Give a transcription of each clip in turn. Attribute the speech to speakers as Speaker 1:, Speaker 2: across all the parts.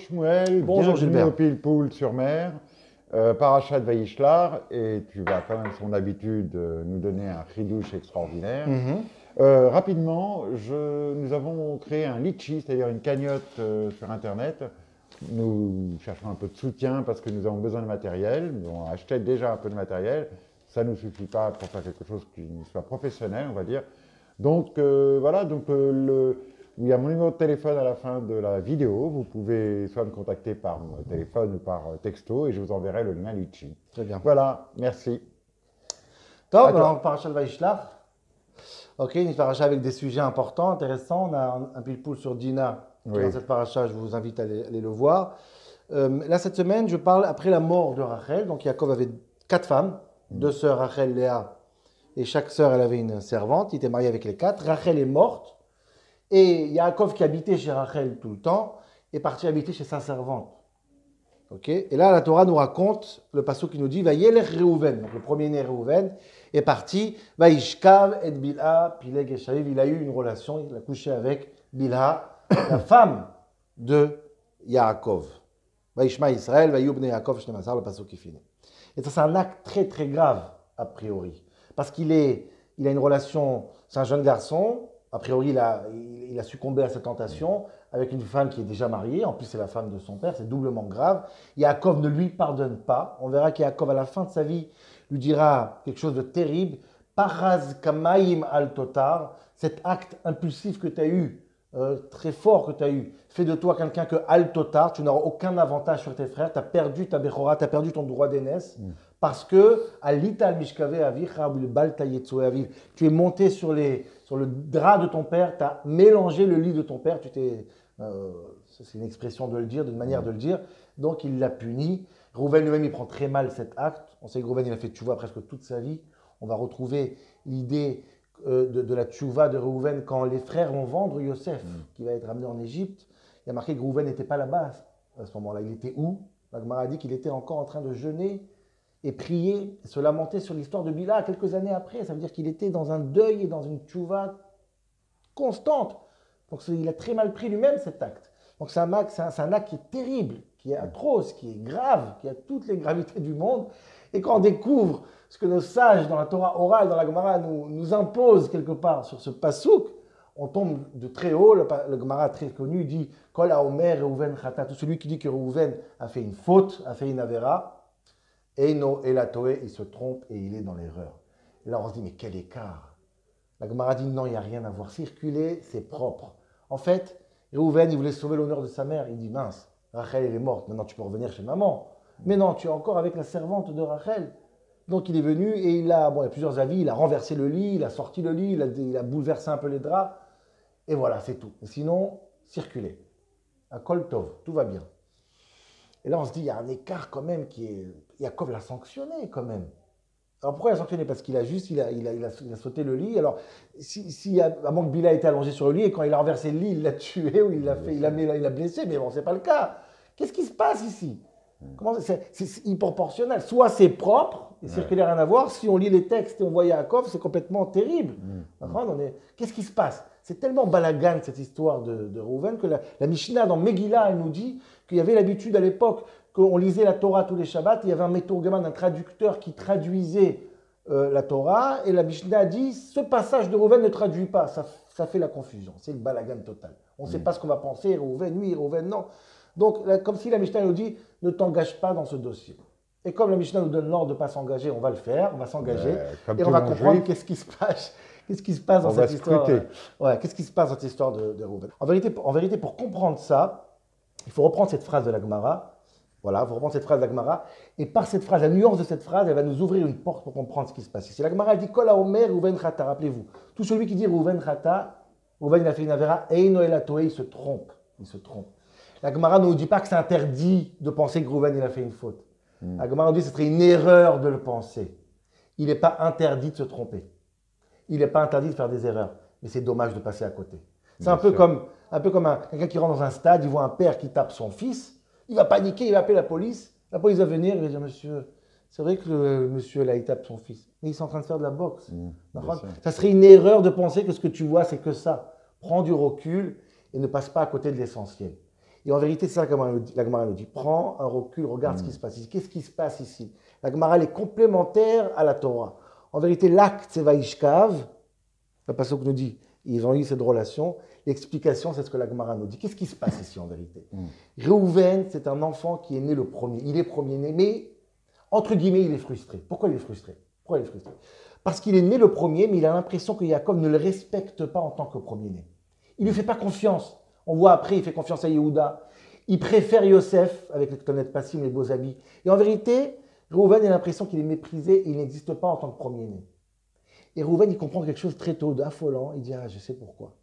Speaker 1: Shmuel,
Speaker 2: Bonjour
Speaker 1: bienvenue
Speaker 2: Gilbert.
Speaker 1: au Pilpoul sur mer, Parashat Vayishlar, et tu vas quand même, son habitude, nous donner un chidouche extraordinaire. Rapidement, nous avons créé un litchi, c'est-à-dire une cagnotte sur Internet. Nous cherchons un peu de soutien parce que nous avons besoin de matériel. Nous avons acheté déjà un peu de matériel. Ça ne nous suffit pas pour faire quelque chose qui soit professionnel, on va dire. Donc voilà, il y a mon numéro de téléphone à la fin de la vidéo. Vous pouvez soit me contacter par téléphone ou par texto et je vous enverrai le lien Litchi.
Speaker 2: Très bien.
Speaker 1: Voilà, merci.
Speaker 2: Top,
Speaker 1: À toi.
Speaker 2: alors Parashat Vayishlach. Ok, une paracha avec des sujets importants, intéressants. On a un pilpoul sur Dina qui est
Speaker 1: Oui.
Speaker 2: dans cette paracha, je vous invite à aller le voir. Là, cette semaine, je parle après la mort de Rachel. Donc, Yaakov avait 4 femmes, 2 sœurs, Rachel, Léa, et chaque sœur, elle avait une servante. Il était marié avec les 4. Rachel est morte. Et Yaakov, qui habitait chez Rachel tout le temps, est parti habiter chez sa servante. Okay. Et là, la Torah nous raconte le passage qui nous dit Vayelech Reuven, donc le premier-né Reuven, est parti. Vayishkav et Bilha, Pileg et Shaviv. Il a eu une relation, il a couché avec Bilha, la femme de Yaakov. Vayishma Israël, Vayubne Yaakov, Shnemazar, le passage qui finit. Et ça, c'est un acte très très grave, a priori. Parce qu'il a une relation, c'est un jeune garçon, a priori, il a succombé à cette tentation avec une femme qui est déjà mariée. En plus, c'est la femme de son père, c'est doublement grave. Yaakov ne lui pardonne pas. On verra qu'Yaakov, à la fin de sa vie, lui dira quelque chose de terrible. Paraz kamaim al totar, cet acte impulsif que tu as eu, très fort que tu as eu, fait de toi quelqu'un que al totar, tu n'auras aucun avantage sur tes frères, tu as perdu ta bechora, tu as perdu ton droit d'aînesse. Parce que, alital mishkave avicha bal tayetsu aviv, tu es monté sur le drap de ton père, tu as mélangé le lit de ton père, c'est une expression de le dire, d'une manière de le dire, donc il l'a puni. Reuven lui-même, il prend très mal cet acte. On sait que Reuven, il a fait tchouva presque toute sa vie. On va retrouver l'idée de la tchouva de Reuven quand les frères vont vendre Yosef, qui va être ramené en Égypte. Il y a marqué que Reuven n'était pas là-bas à ce moment-là. Il était où? La Gemara a dit qu'il était encore en train de jeûner et prier, se lamenter sur l'histoire de Bila quelques années après. Ça veut dire qu'il était dans un deuil et dans une tchouva constante. Donc il a très mal pris lui-même cet acte. Donc c'est un acte qui est terrible, qui est atroce, qui est grave, qui a toutes les gravités du monde. Et quand on découvre ce que nos sages dans la Torah orale, dans la Gemara, nous imposent quelque part sur ce pasouk, on tombe de très haut. Le Gemara très connu dit « Kol haomer Reuven chata » tout celui qui dit que Reuven a fait une faute, a fait une avera, Eino elatoé, il se trompe et il est dans l'erreur. Et là on se dit « Mais quel écart !» La Gemara dit « Non, il n'y a rien à voir. Circuler, c'est propre. » En fait, Reuven, il voulait sauver l'honneur de sa mère. Il dit, mince, Rachel, elle est morte. Maintenant, tu peux revenir chez maman. Mais non, tu es encore avec la servante de Rachel. Donc, il est venu et il y a plusieurs avis. Il a renversé le lit, il a sorti le lit, il a bouleversé un peu les draps. Et voilà, c'est tout. Et sinon, circuler. À Kol Tov, tout va bien. Et là, on se dit, il y a un écart quand même qui est... Yaakov l'a sanctionné quand même. Alors pourquoi il a sanctionné? Parce qu'il a juste, il a sauté le lit. Alors, à moins que Bila était allongé sur le lit et quand il a renversé le lit, il l'a tué ou il l'a blessé, mais bon, c'est pas le cas. Qu'est-ce qui se passe ici? C'est improportionnel. Soit c'est propre, et circulaire rien à voir. Si on lit les textes et on voit Yaakov, c'est complètement terrible. Qu'est-ce qui se passe? C'est tellement balagan cette histoire de Reuven que la Mishnah dans Megillah, elle nous dit qu'il y avait l'habitude à l'époque qu'on lisait la Torah tous les Shabbats, il y avait un métorgaman, un traducteur qui traduisait la Torah, et la Mishnah a dit, ce passage de Reuven ne traduit pas, ça fait la confusion, c'est le balagan total. On ne sait pas ce qu'on va penser, Reuven oui, Reuven non. Donc, comme si la Mishnah nous dit, ne t'engage pas dans ce dossier. Et comme la Mishnah nous donne l'ordre de ne pas s'engager, on va le faire, on va s'engager, et on va comprendre qu'est-ce qui se passe dans cette histoire. Qu'est-ce qui se passe dans cette histoire de Reuven. En vérité, pour comprendre ça, il faut reprendre cette phrase de la Gemara. Voilà, il faut reprendre cette phrase de la Gemara. Et par cette phrase, la nuance de cette phrase, elle va nous ouvrir une porte pour comprendre ce qui se passe. C'est la Gemara dit Kol haomer Reuven chata. Rappelez-vous, tout celui qui dit Reuven chata, Reuven il a fait une avera, Eino elatoé, il se trompe. Il se trompe. La Gemara ne nous dit pas que c'est interdit de penser que Reuven il a fait une faute. La Gemara nous dit que ce serait une erreur de le penser. Il n'est pas interdit de se tromper. Il n'est pas interdit de faire des erreurs. Mais c'est dommage de passer à côté. C'est un peu comme quelqu'un qui rentre dans un stade, il voit un père qui tape son fils. Il va paniquer, il va appeler la police. La police va venir, il va dire, monsieur, c'est vrai que le monsieur là, il tape son fils. Mais ils sont en train de faire de la boxe. Ça serait une erreur de penser que ce que tu vois, c'est que ça. Prends du recul et ne passe pas à côté de l'essentiel. Et en vérité, c'est ça que la Gemara nous dit. Prends un recul, regarde ce qui se passe ici. Qu'est-ce qui se passe ici? La Gemara, elle est complémentaire à la Torah. En vérité, l'acte, c'est Vaishkav. Le passage nous dit, ils ont eu cette relation. L'explication, c'est ce que la Gemara nous dit. Qu'est-ce qui se passe ici en vérité? Réhouven, c'est un enfant qui est né le premier. Il est premier-né, mais entre guillemets, il est frustré. Pourquoi il est frustré? Parce qu'il est né le premier, mais il a l'impression que Yaakov ne le respecte pas en tant que premier-né. Il ne lui fait pas confiance. On voit après, il fait confiance à Yehuda. Il préfère Yosef, avec les tonnettes passim, les beaux habits. Et en vérité, Réhouven a l'impression qu'il est méprisé et il n'existe pas en tant que premier-né. Et Réhouven, il comprend quelque chose très tôt, d'affolant. Il dit, je sais pourquoi.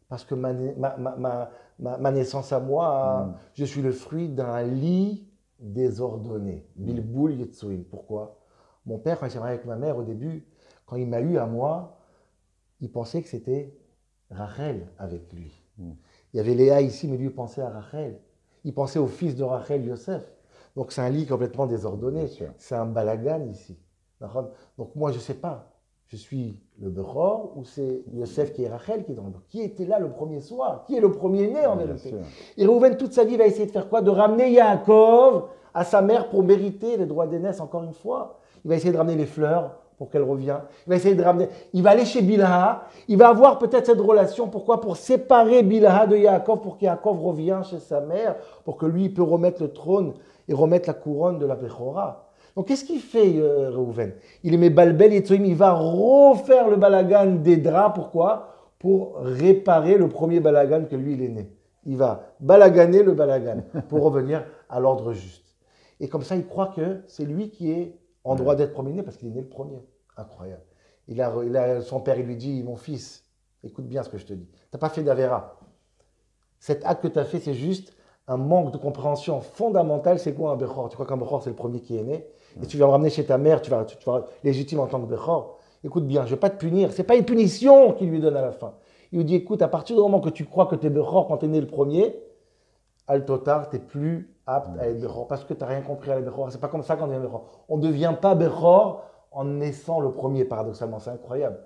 Speaker 2: Parce que ma naissance à moi, je suis le fruit d'un lit désordonné. Bilboul Yetsuim. Pourquoi? Mon père, quand il s'est marié avec ma mère au début, quand il m'a eu à moi, il pensait que c'était Rachel avec lui. Il y avait Léa ici, mais lui il pensait à Rachel. Il pensait au fils de Rachel, Yosef. Donc c'est un lit complètement désordonné. C'est un balagan ici. Donc moi je ne sais pas. Je suis le Bechor ou c'est Yosef qui est Rachel qui est dans le Bechor? Qui était là le premier soir? Qui est le premier-né en vérité? Et Réhouven, toute sa vie, va essayer de faire quoi? De ramener Yaakov à sa mère pour mériter les droits d'aînesse encore une fois. Il va essayer de ramener les fleurs pour qu'elle revienne. Il va essayer de ramener. Il va aller chez Bilha. Il va avoir peut-être cette relation. Pourquoi? Pour séparer Bilha de Yaakov, pour qu'Yaakov revienne chez sa mère, pour que lui il peut remettre le trône et remettre la couronne de la Bechora. Donc, qu'est-ce qu'il fait, Réhouven? Il met Balbel et Tsoim, il va refaire le balagan des draps. Pourquoi? Pour réparer le premier balagan que lui, il est né. Il va balaganer le balagan pour revenir à l'ordre juste. Et comme ça, il croit que c'est lui qui est en droit d'être premier-né parce qu'il est né le premier. Incroyable. Son père, il lui dit, mon fils, écoute bien ce que je te dis. Tu n'as pas fait d'Avera. Cet acte que tu as fait, c'est juste un manque de compréhension fondamentale. C'est quoi un Bechor? Tu crois qu'un Bechor, c'est le premier qui est né? Et tu vas me ramener chez ta mère, tu vas légitime en tant que Bechor. Écoute bien, je ne vais pas te punir. Ce n'est pas une punition qu'il lui donne à la fin. Il lui dit, écoute, à partir du moment que tu crois que tu es Bechor quand tu es né le premier, Al-Totar, tu n'es plus apte à être Bechor parce que tu n'as rien compris à la Bechor. Ce n'est pas comme ça qu'on devient Bechor. On ne devient pas Bechor en naissant le premier, paradoxalement. C'est incroyable.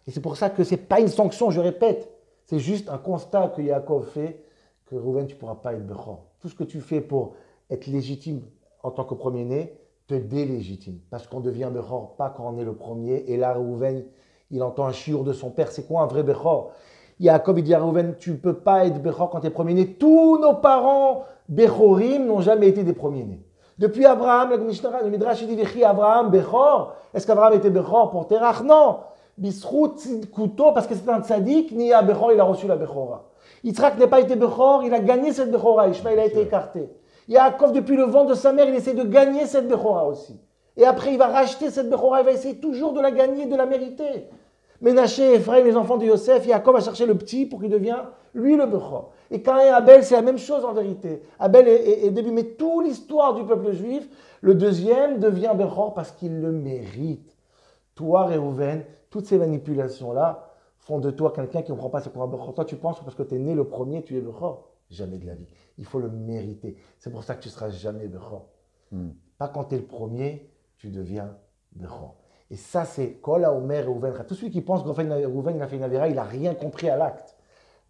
Speaker 2: Et c'est pour ça que ce n'est pas une sanction, je répète. C'est juste un constat que Yaakov fait, que Réhouven, tu ne pourras pas être Bechor. Tout ce que tu fais pour être légitime en tant que premier-né, te délégitime. Parce qu'on devient Bechor pas quand on est le premier. Et là, Réhouven, il entend un chiour de son père. C'est quoi un vrai Bechor? Yaakov, il dit à Réhouven, tu ne peux pas être Bechor quand tu es premier-né. Tous nos parents Bechorim n'ont jamais été des premiers-nés. Depuis Abraham, le Midrash dit, Vechi Abraham Bechor. Est-ce qu'Abraham était Bechor pour Terach? Non. Bisrout Tzidkuto, parce que c'est un tzaddik, ni à Bechor, il a reçu la Bechora. Yitzhak n'a pas été Bechor, il a gagné cette Bechora. Ishmael a été écarté. Yaakov, depuis le ventre de sa mère, il essaie de gagner cette Bechora aussi. Et après, il va racheter cette Bechora, il va essayer toujours de la gagner, de la mériter. Ménaché, Ephraim, les enfants de Yosef, Yaakov va chercher le petit pour qu'il devienne, lui, le Bechor. Et Caïn et Abel, c'est la même chose en vérité. Abel est début, mais toute l'histoire du peuple juif, le deuxième devient Bechor parce qu'il le mérite. Toi, Réhouven, toutes ces manipulations-là font de toi quelqu'un qui ne comprend pas ce qu'on va Bechor. Toi, tu penses que parce que tu es né le premier, tu es Bechor. Jamais de la vie. Il faut le mériter. C'est pour ça que tu ne seras jamais Bechor. Pas quand tu es le premier, tu deviens Bechor. Et ça, c'est Kol HaOmer Réhouven. Tout celui qui pense que Réhouven il a fait une Avera, il n'a rien compris à l'acte.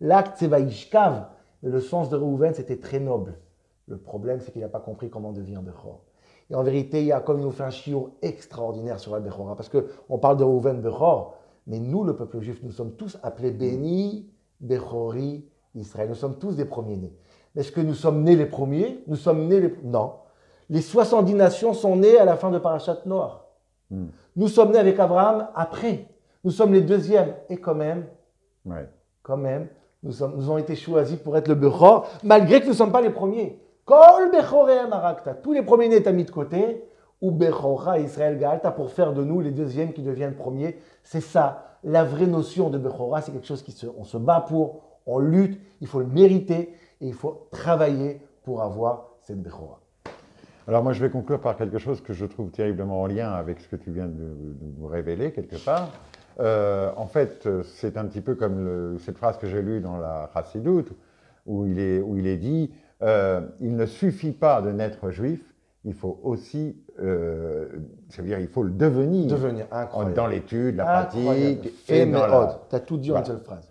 Speaker 2: L'acte, c'est Vaishkav. Le sens de Réhouven, c'était très noble. Le problème, c'est qu'il n'a pas compris comment on devient Bechor. Et en vérité, Yaakov nous fait un chiour extraordinaire sur la Bechora. Parce qu'on parle de Réhouven Bechor, mais nous, le peuple juif, nous sommes tous appelés Béni, Bechori, Israël. Nous sommes tous des premiers-nés. Est-ce que nous sommes nés les premiers? Nous sommes nés les... Non. Les 70 nations sont nées à la fin de Parashat Noach. Nous sommes nés avec Abraham après. Nous sommes les deuxièmes. Et quand même, nous avons été choisis pour être le Bechor, malgré que nous ne sommes pas les premiers. Kol Bechorehem Arakta. Tous les premiers-nés t'as mis de côté. Ou Bechora Israël Gaalta pour faire de nous les deuxièmes qui deviennent premiers. C'est ça. La vraie notion de Bechora, c'est quelque chose on se bat pour, on lutte, il faut le mériter et il faut travailler pour avoir cette Bechora.
Speaker 1: Alors moi, je vais conclure par quelque chose que je trouve terriblement en lien avec ce que tu viens de nous révéler quelque part. En fait, c'est un petit peu comme cette phrase que j'ai lue dans la Chassidut, où il est dit il ne suffit pas de naître juif, il faut aussi, c'est-à-dire il faut le devenir
Speaker 2: incroyable.
Speaker 1: dans l'étude, la pratique
Speaker 2: et dans la... Tu as tout dit en une seule phrase.